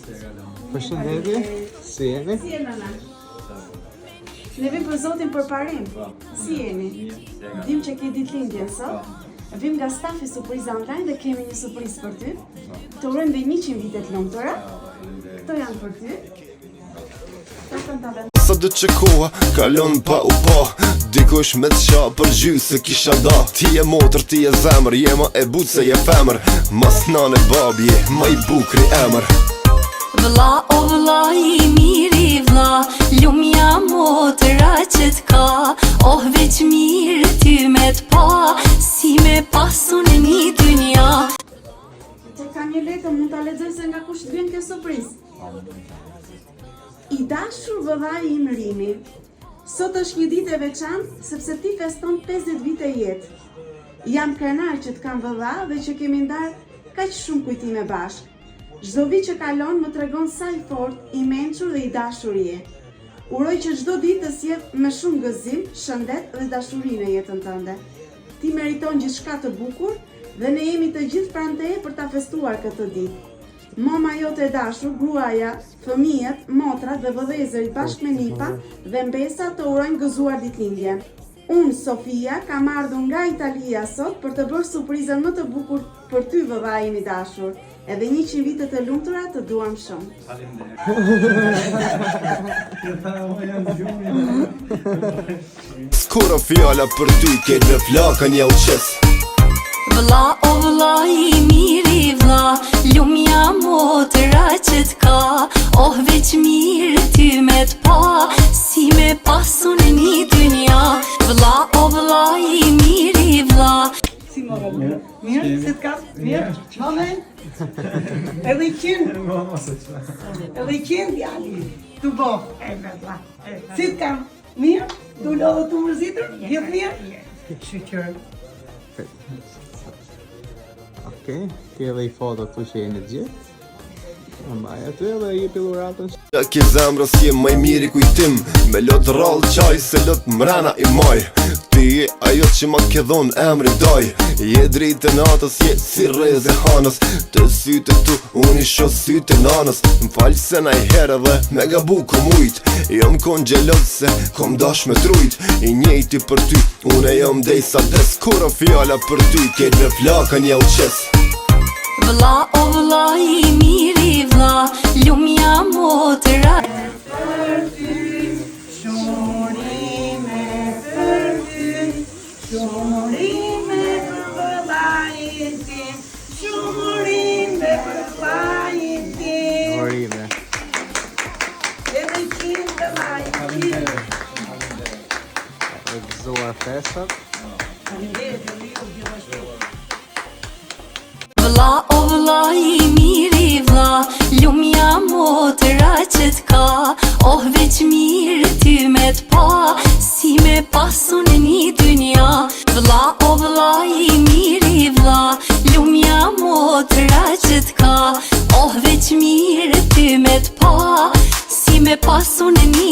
Përshëndetje, si jeni? Si jeni nana? Ne vim për zotin për parim. Si jeni? Dim që ke ditëlindjen sot. Vim nga stafi Surpriza Online dhe kemi një surprizë për ty. Të urojmë dhe 100 vite të lumtura. Këto janë për ty. Sa do që koha kalon pa u pa, dikush me të qa për gjy se kisha da. Ti e motër, ti e zemër, jema e but se je femër. Mas nane babje, ma I bukri emër. Vëlla o vëlla I miri vëlla, lumja motëra që t'ka. Oh veç mirë ty me t'pa, si me pasun e një dynja. Që ka një letër, mund t'a lexoj se nga kush t'vjen kjo surprizë. I dashur vëlla im Rimi, sot është një ditë e veçantë sepse ti feston 50 vite jetë. Jam krenar që t'kam vëlla dhe që kemi ndarë kaq shumë kujtime bashkë. Çdo vit që kalon më tregon sa I fort, I mençur dhe I dashur je. Uroj që çdo ditë të sjell me shumë gëzim, shëndet dhe dashuri në jetën tënde. Ti meriton gjithçka të bukur dhe ne jemi të gjithë pranë teje për ta festuar këtë ditë. Mama jote e dashur, gruaja, fëmijët, motrat dhe vëllezërit bashkë me nipa dhe mbesa të urojnë gëzuar ditëlindje. Unë, Sofia, kam ardhur nga Italia sot për të bërë surprizën më të bukur për ty vëlla im I dashur. Edhe 100 vite të lumtura të duam shumë. Skoro fjalla për ty, kejt me flakën ja u qes. Vëlla o vëlla I miri vëlla, lumja motëra që t'ka. Oh veç mirë ty me t'pa, si me pasun e një dynja. Vëlla o vëlla I miri vëlla. Si morë, mirë, si t'ka, mirë, mame, edhe I qenë djali, të bo, si t'ka, mirë, du lodhë të mërzitur, gjithë mirë, shqyqërë. Okej, ke edhe I foto tu që jeni gjithë. Mbaj aty edhe I jepi dhuratën. Ja ke zemrës je maj miri kujtim, me lot rallë qaj se lot mrena I maj. Ti je ajo që ma ke dhonë emri daj, je dritë e natës, je si reze hanës. Të syte tu, unë I shoh syte nanës. M'falë se na I herë dhe me gabu kom ujt. Jom kon gjelot se kom dash me trujt. I njejti për ty, unë jom dej sa des. Kura fjalla për ty, kejt me flakën ja u qes. Vëlla o vëlla I miri vëlla, lumja motëra. Për ty, shurime për ty, shurime për vëllajin tim, shurime për vëllajin tim. Orime. Edhe qenë vëllajin tim. E gëzuar festat. Vëlla o vëlla I miri vëlla, lumja motëra që t'ka. Oh veç mirë ty me t'pa, si me pasun e një dynja. Vëlla o vëlla I miri vëlla, lumja motëra që t'ka. Oh veç mirë ty me t'pa, si me pasun e një